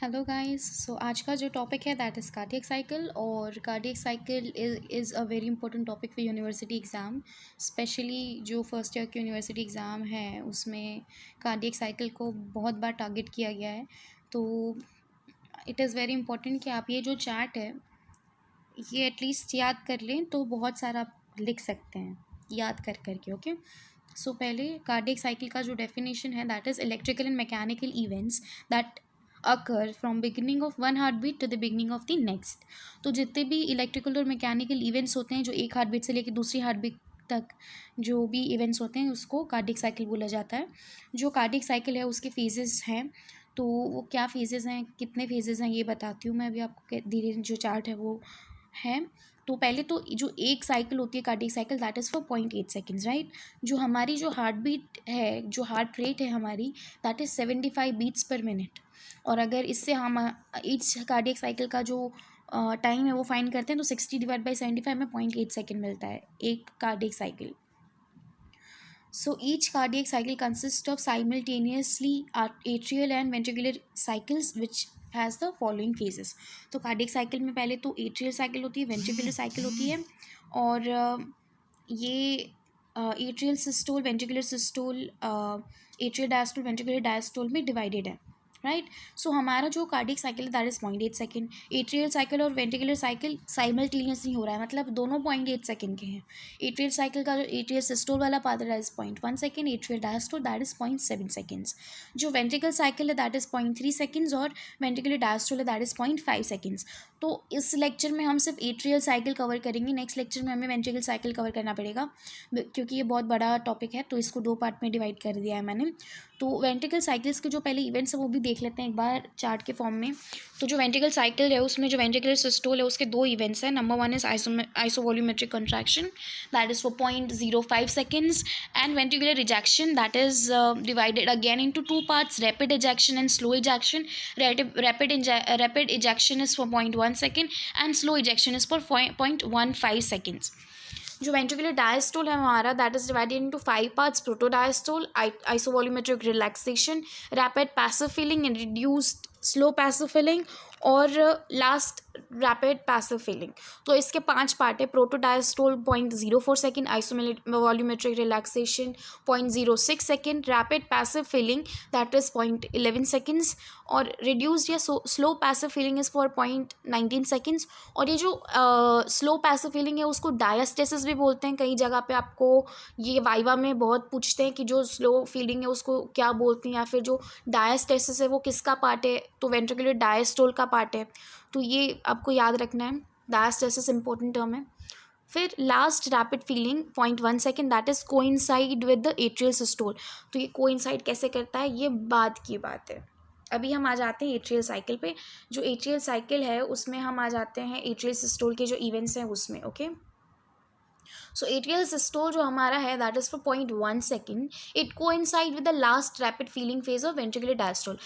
Hello guys. सो आज का जो टॉपिक है दैट इज़ कार्डियक साइकिल। और cardiac cycle is a very important topic for university exam. Specially जो फर्स्ट ईयर की यूनिवर्सिटी एग्ज़ाम है उसमें कार्डियक साइकिल को बहुत बार टारगेट किया गया है। तो इट इज़ वेरी इंपॉर्टेंट कि आप ये जो चार्ट है ये एटलीस्ट याद कर लें, तो बहुत सारा आप लिख सकते हैं याद कर करके। ओके, सो पहले कार्डियक साइकिल का जो डेफिनेशन है that is electrical and mechanical events that occur from beginning of one heart beat to the beginning of the next. तो जितने भी इलेक्ट्रिकल और मैकेनिकल इवेंट्स होते हैं जो एक हार्ट बीट से लेकर दूसरी हार्ट बीट तक जो भी इवेंट्स होते हैं उसको कार्डियक साइकिल बोला जाता है। जो कार्डियक साइकिल है उसके फेजेस हैं, तो वो क्या फेजेस हैं, कितने फेजेस हैं ये बताती हूँ मैं अभी आपको। धीरे जो चार्ट है वो है। तो पहले तो जो एक साइकिल होती है cardiac cycle that is for 0.8 seconds, right. जो हमारी जो हार्ट बीट है, जो हार्ट रेट है हमारी, that is 75 beats per minute. और अगर इससे हम ईच कार्डियक साइकिल का जो टाइम है वो फाइंड करते हैं तो 60/75 में 0.8 सेकेंड मिलता है एक cardiac cycle. So each cardiac cycle consists of simultaneously atrial and ventricular cycles which has the following phases। तो कार्डियक साइकिल में पहले तो एट्रियल साइकिल होती है, वेंट्रिकुलर साइकिल होती है। और ये atrial systole, ventricular systole, atrial diastole, ventricular diastole में डिवाइडेड है, राइट। सो हमारा जो कार्डियक साइकिल है that is 0.8 second. Atrial cycle और वेंट्रिकुलर साइकिल साइमल्टेनियसली हो रहा है, मतलब दोनों 0.8 सेकेंड के हैं। एट्रियल साइकिल का जो एट्रियल सिस्टोल वाला पार्ट है that is 0.1 second, atrial diastole that is 0.7 seconds. जो वेंट्रिकल साइकिल है दैट इज़ 0.3 सेकेंड्स और वेंट्रिकुलर डायस्टोल है दैट इज़ 0.5 सेकेंड्स। तो इस लेक्चर में हम सिर्फ एट्रियल साइकिल कवर करेंगे, नेक्स्ट लेक्चर में हमें वेंट्रिकल साइकिल कवर करना पड़ेगा क्योंकि ये बहुत बड़ा टॉपिक है, तो इसको दो पार्ट में डिवाइड कर दिया है मैंने। तो वेंट्रिकल साइकिल्स के जो पहले इवेंट्स हैं वो भी देख लेते हैं एक बार चार्ट के फॉर्म में। तो जो वेंट्रिकल साइकिल है उसमें जो वेंट्रिकुलर सिस्टोल है उसके दो इवेंट्स हैं। Number one is isovolumetric contraction that is for 0.05 seconds and ventricular ejection that is divided again into two parts, rapid ejection and slow ejection. Rapid ejection is for 0.1 second and slow ejection is for 0.15 seconds. जो ventricular diastole है हमारा that is divided into 5 parts, protodiastole, isovolumetric relaxation, rapid passive filling and reduced slow passive filling, और last rapid passive filling. तो इसके 5 part है। Protodiastole 0.04 second, isovolumetric relaxation 0.06 second, rapid passive filling that is 0.11 seconds, और reduced या slow passive filling is for 0.19 seconds. और ये जो slow passive feeling है उसको डायस्टेसिस भी बोलते हैं। कई जगह पे आपको ये वाइवा में बहुत पूछते हैं कि जो स्लो फीलिंग है उसको क्या बोलते हैं, या फिर जो डायस्टेसिस है वो किसका पार्ट है, तो वेंट्रिकुलर डायस्टोल का पार्ट है। तो ये आपको याद रखना है, डायस्टेसिस इंपॉर्टेंट टर्म है। फिर last rapid feeling 0.1 second that is coincide with the atrial systole. तो ये कोइंसाइड कैसे करता है ये बाद की बात है। अभी हम आ जाते हैं एट्रियल साइकिल पे। जो एट्रियल साइकिल है उसमें हम आ जाते हैं एट्रियल सिस्टोल के जो इवेंट्स हैं उसमें। ओके, सो एट्रियल सिस्टोल जो हमारा है that is for 0.1 second, it coincide with the last rapid feeling phase of ventricular diastole.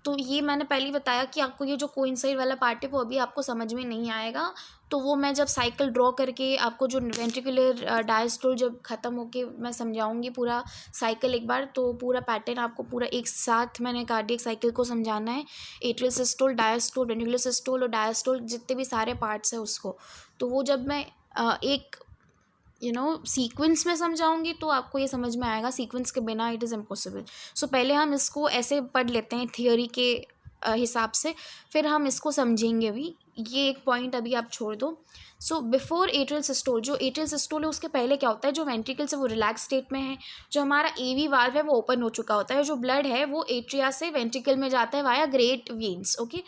तो ये मैंने पहले ही बताया कि आपको ये जो कोइंसाइड वाला पार्ट है वो अभी आपको समझ में नहीं आएगा। तो वो मैं जब साइकिल ड्रॉ करके आपको जो वेंट्रिकुलर डायस्टोल जब ख़त्म होके मैं समझाऊंगी पूरा साइकिल एक बार, तो पूरा पैटर्न आपको पूरा एक साथ मैंने कार्डियक साइकिल को समझाना है। Atrial systole, diastole, ventricular systole और डायस्टोल जितने भी सारे पार्ट्स हैं उसको, तो वो जब मैं एक सीक्वेंस में समझाऊंगी तो आपको ये समझ में आएगा। सीक्वेंस के बिना इट इज़ इम्पॉसिबल। सो पहले हम इसको ऐसे पढ़ लेते हैं थियोरी के हिसाब से, फिर हम इसको समझेंगे भी। ये एक पॉइंट अभी आप छोड़ दो। सो बिफोर एट्रियल सिस्टोल, जो एट्रियल सिस्टोल है उसके पहले क्या होता है, जो वेंट्रिकल से वो रिलैक्स स्टेट में है, जो हमारा एवी वाल्व है वो ओपन हो चुका होता है, जो ब्लड है वो एट्रिया से वेंट्रिकल में जाता है वाया ग्रेट वेन्स। ओके,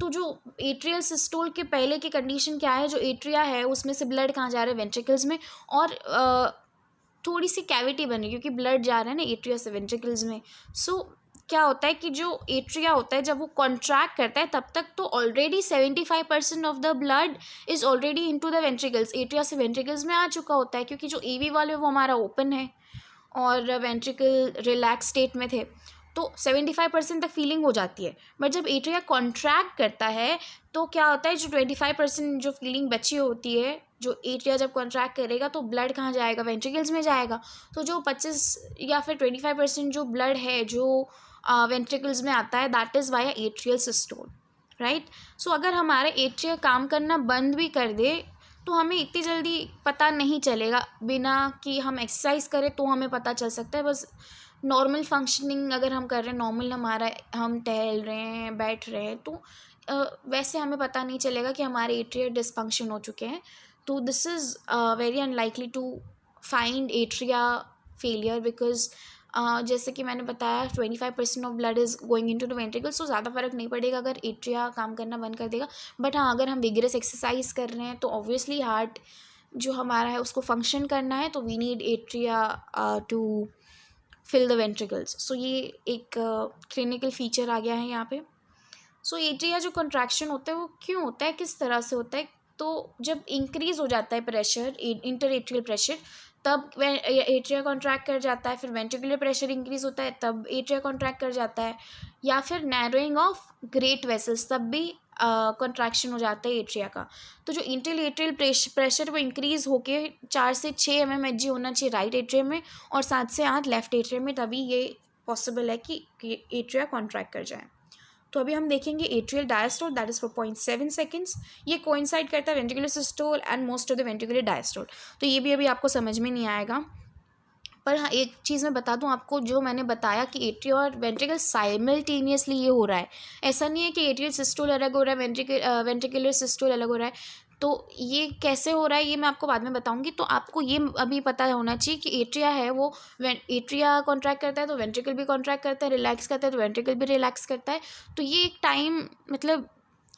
तो जो एट्रियल सिस्टोल के पहले की कंडीशन क्या है, जो एट्रिया है उसमें से ब्लड कहाँ जा रहा है, वेंट्रिकल्स में, और थोड़ी सी कैविटी बनी क्योंकि ब्लड जा रहा है ना एट्रिया से वेंट्रिकल्स में। सो क्या होता है कि जो एट्रिया होता है जब वो कॉन्ट्रैक्ट करता है तब तक तो already 75% of the blood is already into the ventricles, atria से वेंट्रिकल्स में आ चुका होता है, क्योंकि जो एवी वाले वो हमारा ओपन है और वेंट्रिकल रिलैक्स स्टेट में थे, तो 75% तक फीलिंग हो जाती है। बट जब एट्रिया कॉन्ट्रैक्ट करता है तो क्या होता है, जो 25% जो फीलिंग बची होती है, जो एट्रिया जब कॉन्ट्रैक्ट करेगा तो ब्लड कहाँ जाएगा, वेंट्रिकल्स में जाएगा। तो जो 25 या फिर 25% जो ब्लड है जो वेंट्रिकल्स में आता है that is via atrial systole. Right. So अगर हमारा एट्रिया काम करना बंद भी कर दे तो हमें इतनी जल्दी पता नहीं चलेगा, बिना कि हम एक्सरसाइज करें तो हमें पता चल सकता है। बस नॉर्मल फंक्शनिंग अगर हम कर रहे हैं, नॉर्मल हमारा हम टहल रहे हैं, बैठ रहे हैं, तो वैसे हमें पता नहीं चलेगा कि हमारे एट्रिया डिसफंक्शन हो चुके हैं। तो this is very unlikely to find atria failure, because जैसे कि मैंने बताया 25% of blood is going into the ventricles, तो ज़्यादा फर्क नहीं पड़ेगा अगर एट्रिया काम करना बंद कर देगा। बट हाँ, अगर हम विगरस एक्सरसाइज कर रहे हैं तो ऑब्वियसली हार्ट जो हमारा है उसको फंक्शन करना है, तो we need atria to fill the ventricles. So ये एक क्लिनिकल फीचर आ गया है यहाँ पे। सो एट्रिया जो कंट्रैक्शन होता है वो क्यों होता है, किस तरह से होता है? तो जब इंक्रीज़ हो जाता है प्रेशर, इंटर एट्रियल प्रेशर, तब एट्रिया कॉन्ट्रैक्ट कर जाता है। फिर वेंट्रिकुलर प्रेशर इंक्रीज़ होता है तब एट्रिया कॉन्ट्रैक्ट कर जाता है। या फिर नैरोइंग ऑफ ग्रेट वेसल्स, तब भी कॉन्ट्रैक्शन हो जाता है एट्रिया का। तो जो इंटर एट्रियल प्रेशर वो इंक्रीज़ होके 4 से 6 mmHg होना चाहिए राइट एट्रियम में, और 7 से 8 लेफ्ट एट्रियम में, तभी ये पॉसिबल है कि एट्रिया कॉन्ट्रैक्ट कर जाए। तो अभी हम देखेंगे atrial diastole, that is for 0.7 seconds. ये कोइंसाइड करता है ventricular systole and most of the ventricular diastole. तो ये भी अभी आपको समझ में नहीं आएगा। पर हाँ, एक चीज़ मैं बता दूं आपको, जो मैंने बताया कि एट्रिया और वेंट्रिकल साइमल्टेनियसली ये हो रहा है। ऐसा नहीं है कि एट्रियल सिस्टोल अलग हो रहा है, वेंट्रिकुलर सिस्टोल अलग हो रहा है। तो ये कैसे हो रहा है ये मैं आपको बाद में बताऊंगी। तो आपको ये अभी पता होना चाहिए कि एट्रिया है वो एट्रिया कॉन्ट्रैक्ट करता है तो वेंट्रिकल भी कॉन्ट्रैक्ट करता है, रिलैक्स करता है तो वेंट्रिकल भी रिलैक्स करता है। तो ये एक टाइम, मतलब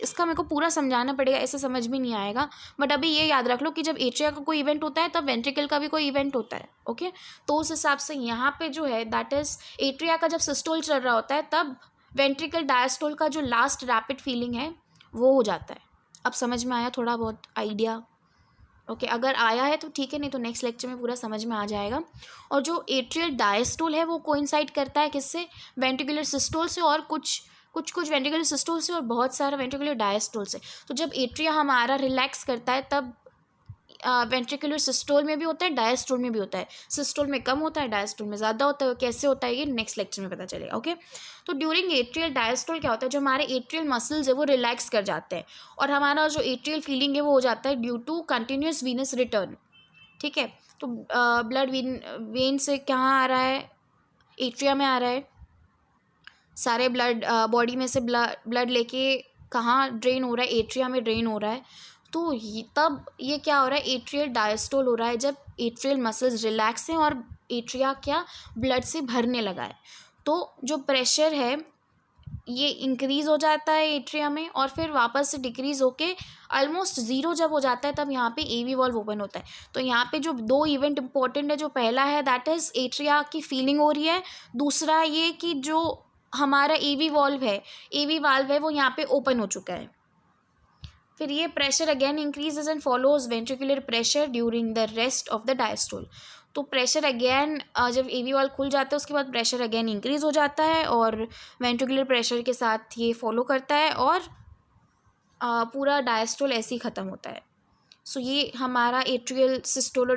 इसका मेरे को पूरा समझाना पड़ेगा, ऐसे समझ में नहीं आएगा। बट अभी ये याद रख लो कि जब एट्रिया का कोई इवेंट होता है तब वेंट्रिकल का भी कोई इवेंट होता है। ओके, तो उस हिसाब से यहाँ पे जो है दैट इज़ एट्रिया का जब सिस्टोल चल रहा होता है तब वेंट्रिकल डायस्टोल का जो लास्ट रैपिड फीलिंग है वो हो जाता है। अब समझ में आया थोड़ा बहुत आइडिया? ओके, अगर आया है तो ठीक है, नहीं तो नेक्स्ट लेक्चर में पूरा समझ में आ जाएगा। और जो एट्रियल डायस्टोल है वो कोइंसाइड करता है किससे? वेंट्रिकुलर सिस्टोल से, और कुछ वेंट्रिकुलर सिस्टोल से, और बहुत सारा वेंट्रिकुलर डायस्टोल से। तो जब एट्रिया हमारा रिलैक्स करता है तब वेंट्रिकुलर सिस्टोल में भी होता है, डायस्टोल में भी होता है। सिस्टोल में कम होता है, डायस्टोल में ज़्यादा होता है। कैसे होता है ये नेक्स्ट लेक्चर में पता चलेगा। ओके, तो ड्यूरिंग एट्रियल डायस्टोल क्या होता है, जो हमारे एट्रियल मसल्स है वो रिलैक्स कर जाते हैं, और हमारा जो एट्रियल फीलिंग है वो हो जाता है due to continuous venous return. ठीक है, तो ब्लड वेन से कहाँ आ रहा है? एट्रिया में आ रहा है। सारे ब्लड बॉडी में से ब्लड लेके कहाँ ड्रेन हो रहा है? एट्रिया में ड्रेन हो रहा है। तो तब ये क्या हो रहा है? एट्रियल डायस्टोल हो रहा है जब एट्रियल मसल्स रिलैक्स हैं और एट्रिया क्या ब्लड से भरने लगा है। तो जो प्रेशर है ये इंक्रीज़ हो जाता है एट्रिया में, और फिर वापस से डिक्रीज़ होके ऑलमोस्ट ज़ीरो जब हो जाता है तब यहाँ पे एवी वॉल्व ओपन होता है। तो यहाँ पे जो 2 इवेंट इंपॉर्टेंट है, जो पहला है दैट इज़ एट्रिया की फीलिंग हो रही है, दूसरा ये कि जो हमारा एवी वाल्व है वो यहाँ पे ओपन हो चुका है। फिर ये pressure again increases and follows ventricular pressure during the rest of the diastole. तो प्रेशर अगेन जब एवी वाल्व खुल जाता है उसके बाद प्रेशर अगेन इंक्रीज हो जाता है, और वेंट्रिकुलर प्रेशर के साथ ये फॉलो करता है, और पूरा डायस्टोल ऐसे ही ख़त्म होता है। सो ये हमारा एट्रियल सिस्टोल